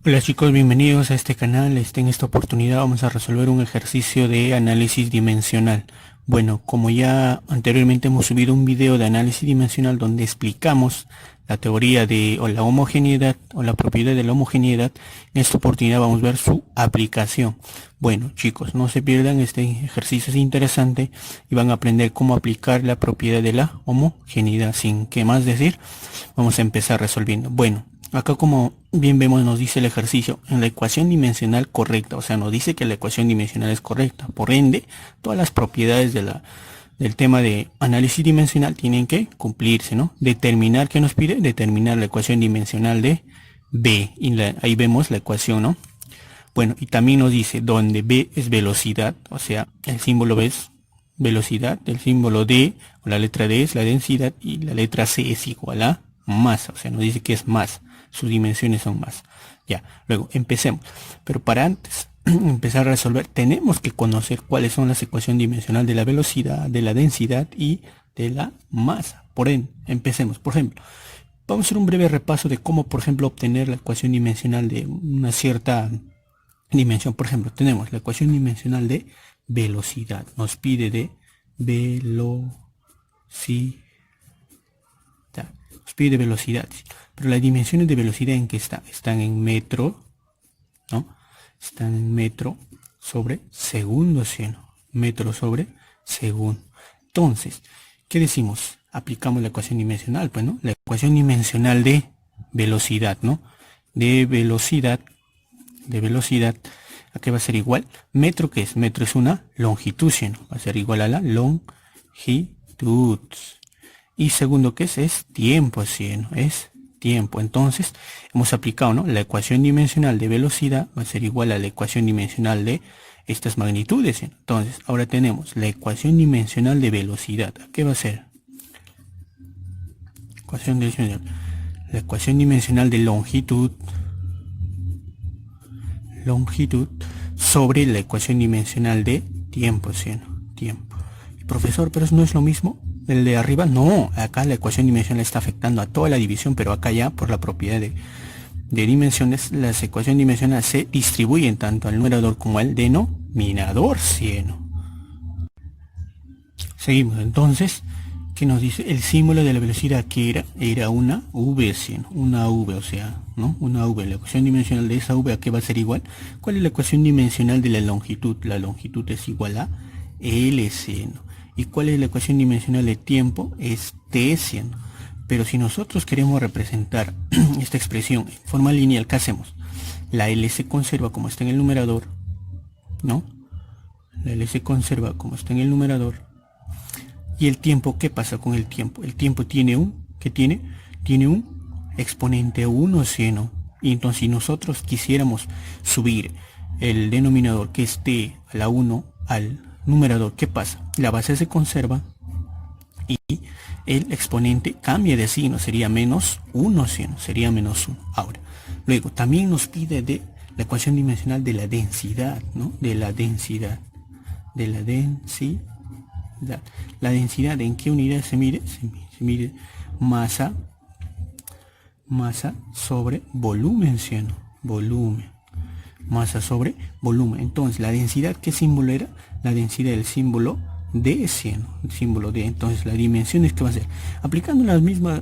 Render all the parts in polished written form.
Hola chicos, bienvenidos a este canal. En esta oportunidad vamos a resolver un ejercicio de análisis dimensional. Bueno, como ya anteriormente hemos subido un video de análisis dimensional donde explicamos la teoría de o la homogeneidad o la propiedad de la homogeneidad, en esta oportunidad vamos a ver su aplicación. Bueno chicos, no se pierdan, este ejercicio es interesante y van a aprender cómo aplicar la propiedad de la homogeneidad. Sin que más decir, vamos a empezar resolviendo. Bueno, acá como bien vemos nos dice el ejercicio en la ecuación dimensional correcta, o sea nos dice que la ecuación dimensional es correcta, por ende todas las propiedades del tema de análisis dimensional tienen que cumplirse, ¿no? Determinar, ¿qué nos pide? Determinar la ecuación dimensional de B, y ahí vemos la ecuación, ¿no? Bueno, y también nos dice donde B es velocidad, o sea el símbolo B es velocidad, el símbolo D o la letra D es la densidad y la letra C es igual a masa, o sea nos dice que es más. Sus dimensiones son más. Ya, luego empecemos. Pero para antes empezar a resolver, tenemos que conocer cuáles son las ecuaciones dimensionales de la velocidad, de la densidad y de la masa. Por ende, empecemos. Por ejemplo, vamos a hacer un breve repaso de cómo, por ejemplo, obtener la ecuación dimensional de una cierta dimensión. Por ejemplo, tenemos la ecuación dimensional de velocidad. Nos pide de velocidad. Nos pide velocidad. Pero las dimensiones de velocidad en que están en metro, ¿no? Están en metro sobre segundo, ¿sí? Metro sobre segundo. Entonces, ¿qué decimos? Aplicamos la ecuación dimensional, pues, ¿no? La ecuación dimensional de velocidad, ¿no? De velocidad, ¿a qué va a ser igual? Metro, ¿qué es? Metro es una longitud, ¿sí? Va a ser igual a la longitud. Y segundo, ¿qué es? Es tiempo, ¿sí? Es tiempo. Entonces hemos aplicado, ¿no? La ecuación dimensional de velocidad va a ser igual a la ecuación dimensional de estas magnitudes, ¿sí? Entonces ahora tenemos la ecuación dimensional de velocidad. ¿Qué va a ser? La ecuación dimensional de longitud sobre la ecuación dimensional de tiempo, ¿sí? Tiempo. Profesor, pero eso no es lo mismo. El de arriba, no, acá la ecuación dimensional está afectando a toda la división, pero acá ya por la propiedad de dimensiones, las ecuaciones dimensionales se distribuyen tanto al numerador como al denominador, ¿sí? Seguimos, entonces, ¿qué nos dice? El símbolo de la velocidad que era una V, ¿sí? Una V, o sea, ¿no? Una V, la ecuación dimensional de esa V, ¿a qué va a ser igual? ¿Cuál es la ecuación dimensional de la longitud? La longitud es igual a L, ¿sí? ¿Y cuál es la ecuación dimensional de tiempo? Es T, ¿sí? Pero si nosotros queremos representar esta expresión en forma lineal, ¿qué hacemos? La L se conserva como está en el numerador, ¿no? La L se conserva como está en el numerador. ¿Y el tiempo? ¿Qué pasa con el tiempo? El tiempo tiene un, ¿qué tiene? Tiene un exponente 1, ¿sí? Y entonces si nosotros quisiéramos subir el denominador que es T a la 1 al numerador, ¿qué pasa? La base se conserva y el exponente cambia de signo, sería menos 1, ¿sí? Sería menos 1. Ahora, luego también nos pide de la ecuación dimensional de la densidad, ¿no? De la densidad. La densidad, ¿en qué unidad se mide? Se mide masa sobre volumen, ¿sí? Volumen. Masa sobre volumen. Entonces la densidad, ¿qué símbolo era? La densidad del símbolo D, ¿sí? El símbolo D. Entonces la dimensión es que va a ser aplicando la misma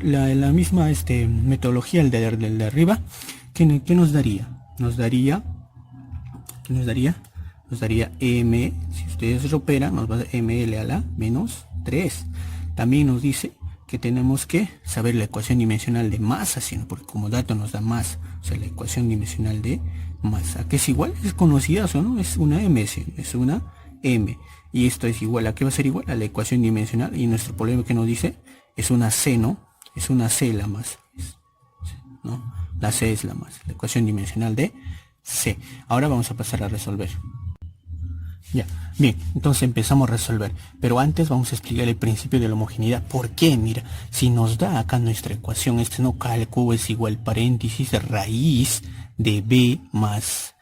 metodología del de arriba. ¿Qué nos daría? Nos daría M, si ustedes lo operan, nos va a dar ml a la menos 3. También nos dice que tenemos que saber la ecuación dimensional de masa, ¿sí? Porque como dato nos da masa, o sea la ecuación dimensional de masa, que es igual, es conocida, ¿no? Es una M, ¿sí? Es una M, y esto es igual, ¿a qué va a ser igual? A la ecuación dimensional, y nuestro problema que nos dice es una C, ¿no? Es una C la masa, ¿no? La C es la masa, la ecuación dimensional de C. Ahora vamos a pasar a resolver. Ya, bien, entonces empezamos a resolver, pero antes vamos a explicar el principio de la homogeneidad. ¿Por qué? Mira, si nos da acá nuestra ecuación, no cálculo es igual paréntesis raíz de B más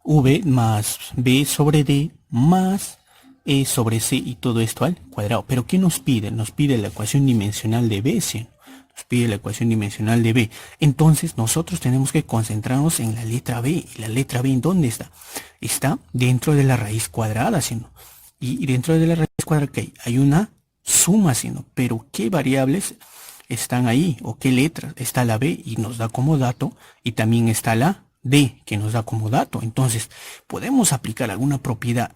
V más B sobre D más E sobre C y todo esto al cuadrado. Pero ¿qué nos pide? Nos pide la ecuación dimensional de B, ¿sí? nos pide la ecuación dimensional de B. Entonces nosotros tenemos que concentrarnos en la letra B. ¿Y la letra B en dónde está? Está dentro de la raíz cuadrada, ¿sí, no? Y dentro de la raíz cuadrada, ¿qué hay? Hay una suma, ¿sí, no? Pero ¿qué variables están ahí? ¿O qué letras? Está la B y nos da como dato, y también está la D que nos da como dato. Entonces podemos aplicar alguna propiedad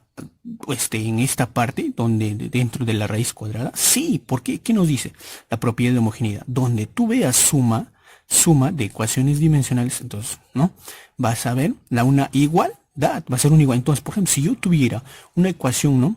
en esta parte donde dentro de la raíz cuadrada. Sí, porque ¿qué nos dice la propiedad de homogeneidad? Donde tú veas suma de ecuaciones dimensionales, entonces no vas a ver una igualdad, va a ser una igual. Entonces, por ejemplo, si yo tuviera una ecuación, ¿no?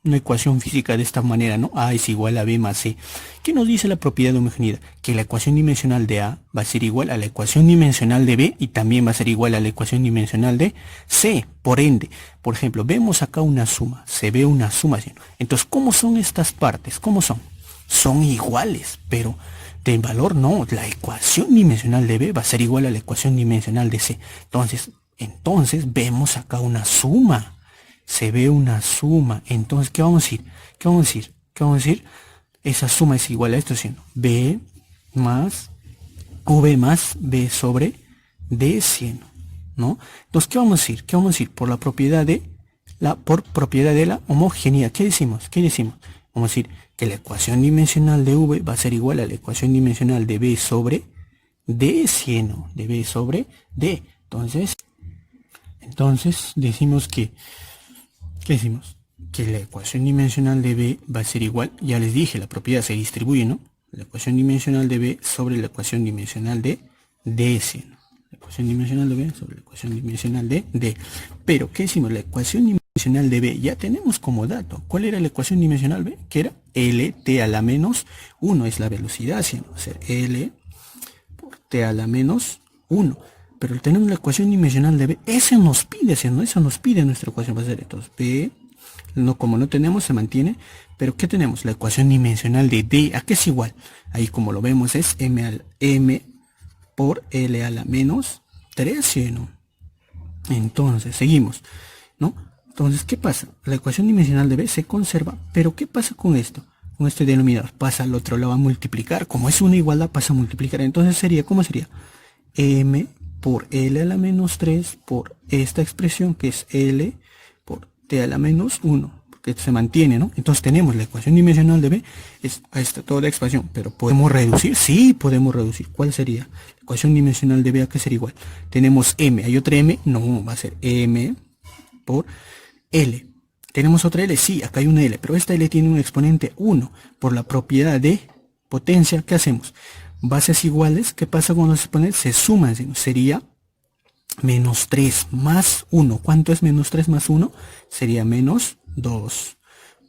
Una ecuación física de esta manera, ¿no? A es igual a B más C. ¿Qué nos dice la propiedad de homogeneidad? Que la ecuación dimensional de A va a ser igual a la ecuación dimensional de B y también va a ser igual a la ecuación dimensional de C. Por ende, por ejemplo, vemos acá una suma, se ve una suma, ¿sí? Entonces, ¿cómo son estas partes? ¿Cómo son? Son iguales, pero de valor no. La ecuación dimensional de B va a ser igual a la ecuación dimensional de C. Entonces vemos acá una suma. Se ve una suma. Entonces, ¿qué vamos a decir? ¿Qué vamos a decir? ¿Qué vamos a decir? Esa suma es igual a esto, ¿sí? B más V más B sobre D, ¿sí? ¿No? Entonces, ¿qué vamos a decir? ¿Qué vamos a decir? Por propiedad de la homogeneidad. ¿Qué decimos? ¿Qué decimos? Vamos a decir que la ecuación dimensional de V va a ser igual a la ecuación dimensional de B sobre D, ¿sí? ¿No? De B sobre D. Entonces decimos que ¿qué decimos? Que la ecuación dimensional de B va a ser igual, ya les dije, la propiedad se distribuye, ¿no? La ecuación dimensional de B sobre la ecuación dimensional de D, ¿sí? ¿No? La ecuación dimensional de B sobre la ecuación dimensional de D. Pero, ¿qué decimos? La ecuación dimensional de B ya tenemos como dato. ¿Cuál era la ecuación dimensional B? Que era LT a la menos 1, es la velocidad, ¿sí? ¿No? O sea, L por T a la menos 1. Pero tenemos la ecuación dimensional de B, esa nos pide, ¿sí? ¿No? Esa nos pide nuestra ecuación, va a ser entonces B, no, como no tenemos, se mantiene, pero ¿qué tenemos? La ecuación dimensional de D, ¿a qué es igual? Ahí como lo vemos es M por L a la menos 3, ¿sí? ¿No? Entonces, seguimos, ¿no? Entonces, ¿qué pasa? La ecuación dimensional de B se conserva, pero ¿qué pasa con esto? Con este denominador, pasa al otro lado a multiplicar, como es una igualdad pasa a multiplicar, entonces sería, ¿cómo sería? M por L a la menos 3 por esta expresión que es L por T a la menos 1, porque se mantiene, ¿no? Entonces tenemos la ecuación dimensional de B, es toda la expresión, pero ¿podemos reducir? Sí, podemos reducir. ¿Cuál sería? La ecuación dimensional de B, ¿a qué sería igual? Tenemos M, ¿hay otra M? No, va a ser M por L. ¿Tenemos otra L? Sí, acá hay una L, pero esta L tiene un exponente 1 por la propiedad de potencia. ¿Qué hacemos? Bases iguales, ¿qué pasa cuando se ponen? Se suman, sería menos 3 más 1. ¿Cuánto es menos 3 más 1? Sería menos 2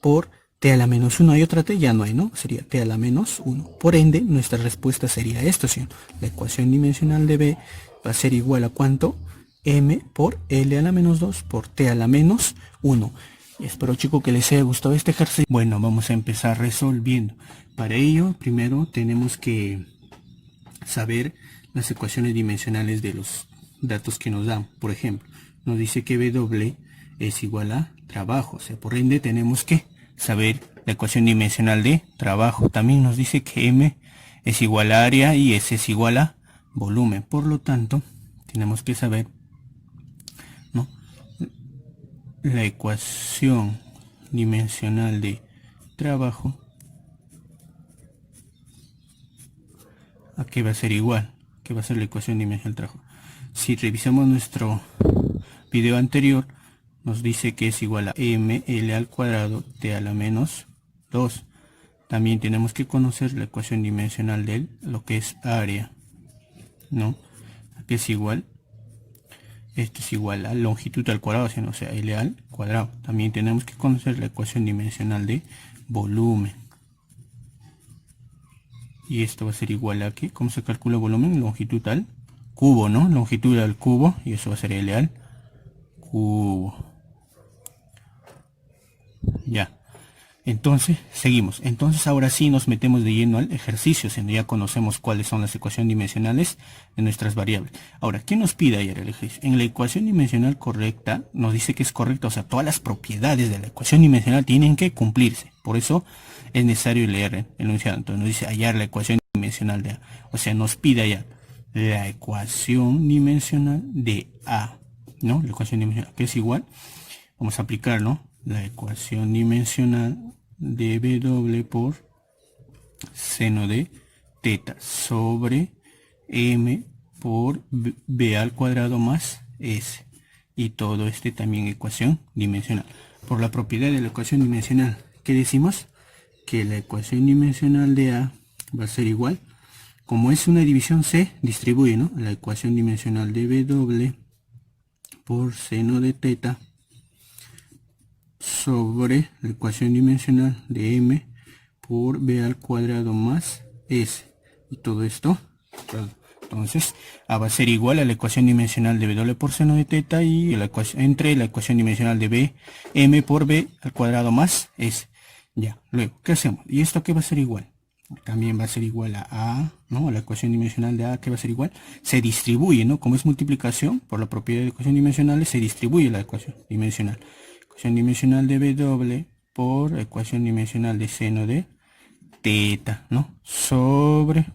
por T a la menos 1. Hay otra T, ya no hay, ¿no? Sería T a la menos 1. Por ende, nuestra respuesta sería esto, ¿sí? La ecuación dimensional de B va a ser igual a ¿cuánto? M por L a la menos 2 por T a la menos 1. Espero, chicos, que les haya gustado este ejercicio. Bueno, vamos a empezar resolviendo. Para ello, primero tenemos que saber las ecuaciones dimensionales de los datos que nos dan. Por ejemplo, nos dice que W es igual a trabajo, o sea, por ende tenemos que saber la ecuación dimensional de trabajo. También nos dice que M es igual a área y S es igual a volumen. Por lo tanto, tenemos que saber, ¿no?, la ecuación dimensional de trabajo. ¿A qué va a ser igual? ¿Qué va a ser la ecuación dimensional del trabajo? Si revisamos nuestro video anterior, nos dice que es igual a ml al cuadrado t a la menos 2. También tenemos que conocer la ecuación dimensional de lo que es área, ¿no? Aquí es igual, esto es igual a longitud al cuadrado, o sea, L al cuadrado. También tenemos que conocer la ecuación dimensional de volumen. Y esto va a ser igual a que, ¿cómo se calcula volumen? Longitud al cubo, ¿no? Longitud al cubo, y eso va a ser L al cubo. Ya. Entonces, seguimos. Entonces, ahora sí nos metemos de lleno al ejercicio, siendo ya conocemos cuáles son las ecuaciones dimensionales de nuestras variables. Ahora, ¿qué nos pide ayer el ejercicio? En la ecuación dimensional correcta, nos dice que es correcta, o sea, todas las propiedades de la ecuación dimensional tienen que cumplirse. Por eso es necesario leer el enunciado. Entonces nos dice hallar la ecuación dimensional de A. O sea, nos pide ya la ecuación dimensional de A, ¿no? La ecuación dimensional, que es igual, vamos a aplicar, ¿no? La ecuación dimensional de W por seno de teta sobre M por B al cuadrado más S. Y todo este también ecuación dimensional. Por la propiedad de la ecuación dimensional, ¿qué decimos? Que la ecuación dimensional de A va a ser igual, como es una división, se distribuye, ¿no? La ecuación dimensional de W por seno de teta sobre la ecuación dimensional de M por B al cuadrado más S. Y todo esto, entonces, A va a ser igual a la ecuación dimensional de W por seno de teta y la ecuación, entre la ecuación dimensional de B, M por B al cuadrado más S. Ya, luego, ¿qué hacemos? ¿Y esto qué va a ser igual? También va a ser igual a, ¿no? La ecuación dimensional de A, ¿qué va a ser igual? Se distribuye, ¿no? Como es multiplicación, por la propiedad de ecuación dimensional, se distribuye la ecuación dimensional. Ecuación dimensional de W por ecuación dimensional de seno de teta, ¿no? Sobre,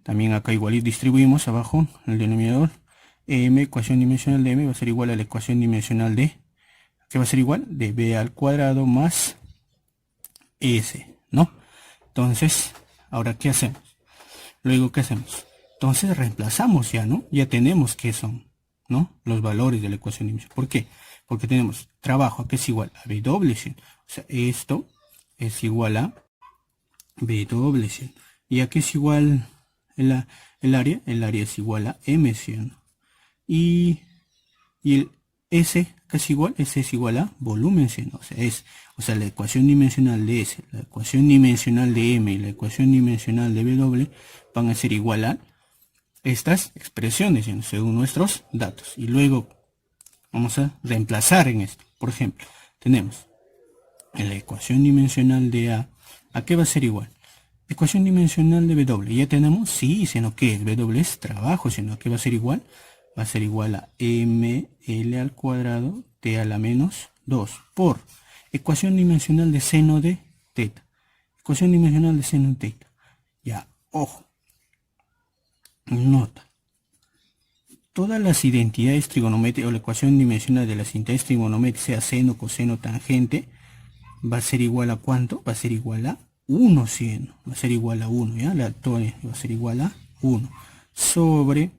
también acá igual y distribuimos abajo el denominador. M, ecuación dimensional de M va a ser igual a la ecuación dimensional de, ¿qué va a ser igual? De B al cuadrado más S, ¿no? Entonces, ahora, ¿qué hacemos? Luego, ¿qué hacemos? Entonces, reemplazamos ya, ¿no? Ya tenemos qué son, ¿no? Los valores de la ecuación dimensional. ¿Por qué? Porque tenemos trabajo que es igual a W, ¿sí? O sea, esto es igual a W, ¿sí? ¿Y a qué es igual el área? El área es igual a M, ¿sí? Y el S, ¿qué es igual? S es igual a volumen, ¿sí? O sea, la ecuación dimensional de S, la ecuación dimensional de M y la ecuación dimensional de W van a ser igual a estas expresiones, ¿sí? Según nuestros datos. Y luego vamos a reemplazar en esto. Por ejemplo, tenemos en la ecuación dimensional de ¿a qué va a ser igual? Ecuación dimensional de W, ya tenemos, sí, sino que W es trabajo, sino que va a ser igual. Va a ser igual a ml al cuadrado t a la menos 2 por ecuación dimensional de seno de teta. Ecuación dimensional de seno de teta. Ya, ojo. Nota. Todas las identidades trigonométricas o la ecuación dimensional de las identidades trigonométricas, sea seno, coseno, tangente, va a ser igual a ¿cuánto? Va a ser igual a 1, seno. Va a ser igual a 1, ¿ya? Va a ser igual a 1 sobre...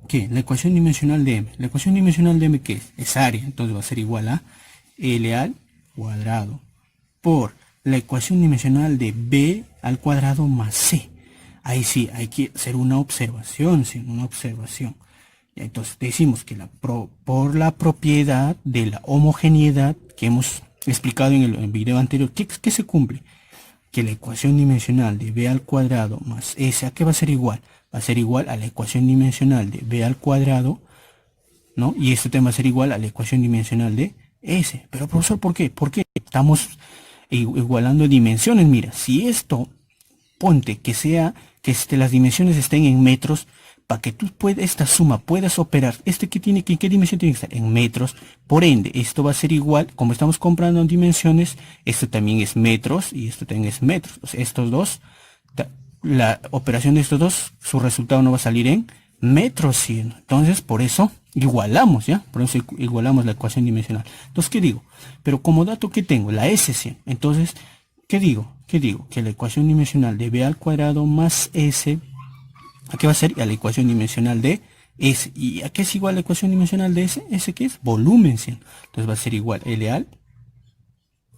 ¿qué? La ecuación dimensional de M. La ecuación dimensional de M, ¿qué es? Es área. Entonces va a ser igual a L al cuadrado por la ecuación dimensional de B al cuadrado más C. Ahí sí, hay que hacer una observación, ¿sí? Una observación. Y entonces decimos que por la propiedad de la homogeneidad que hemos explicado en el video anterior, ¿qué se cumple? Que la ecuación dimensional de B al cuadrado más S, ¿a qué va a ser igual? Va a ser igual a la ecuación dimensional de B al cuadrado, ¿no? Y esto también va a ser igual a la ecuación dimensional de S. Pero profesor, ¿por qué? Porque estamos igualando dimensiones. Mira, si esto, ponte que sea, que las dimensiones estén en metros, para que tú esta suma puedas operar, ¿qué dimensión tiene que estar? En metros. Por ende, esto va a ser igual, como estamos comprando dimensiones, esto también es metros y esto también es metros. O sea, estos dos, la operación de estos dos, su resultado no va a salir en metros 100. Entonces, por eso igualamos, ¿ya? Por eso igualamos la ecuación dimensional. Entonces, ¿qué digo? Pero como dato que tengo, la S100. Entonces, ¿qué digo? Que la ecuación dimensional de B al cuadrado más S, ¿a qué va a ser? A la ecuación dimensional de S. ¿Y a qué es igual la ecuación dimensional de S? ¿S qué es? Volumen 100. Entonces va a ser igual L al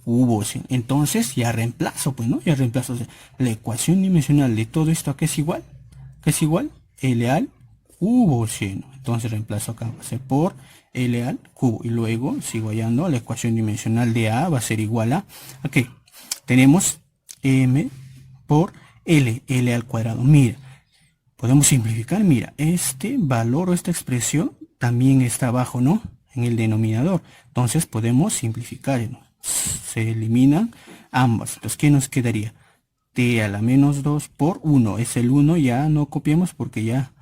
cubo 100. Entonces ya reemplazo, pues, ¿no? Ya reemplazo. O sea, la ecuación dimensional de todo esto, ¿a qué es igual? ¿Qué es igual? L al cubo 100. Entonces reemplazo acá. Va a ser por L al cubo. Y luego sigo hallando la ecuación dimensional de A. Va a ser igual a qué? Tenemos M por L al cuadrado. Mira. Podemos simplificar, mira, este valor o esta expresión también está abajo, ¿no? En el denominador. Entonces podemos simplificar, ¿no? Se eliminan ambas. Entonces, ¿qué nos quedaría? T a la menos 2 por 1. Es el 1, ya no copiamos porque ya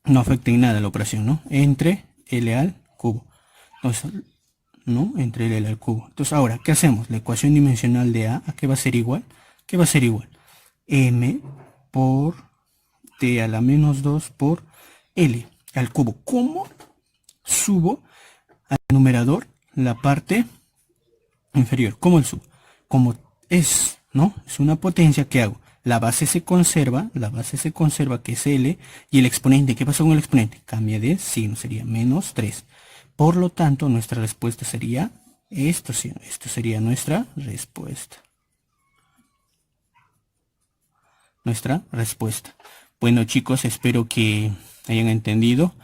no afecta en nada la operación, ¿no? Entre L al cubo. Entonces, ¿no? Entre L al cubo. Entonces, ahora, ¿qué hacemos? La ecuación dimensional de ¿a qué va a ser igual? ¿Qué va a ser igual? m por t a la menos 2 por l al cubo. ¿Cómo subo al numerador la parte inferior? ¿Cómo el subo? Como es, ¿no? Es una potencia, ¿qué hago? La base se conserva, que es L, y el exponente, ¿qué pasó con el exponente? Cambia de signo, sería menos 3. Por lo tanto, nuestra respuesta sería esto, sí, esto sería nuestra respuesta. Bueno, chicos, espero que hayan entendido.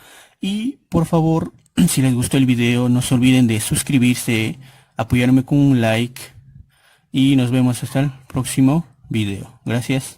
Y por favor, si les gustó el video, no se olviden de suscribirse, apoyarme con un like. Y nos vemos hasta el próximo video. Gracias.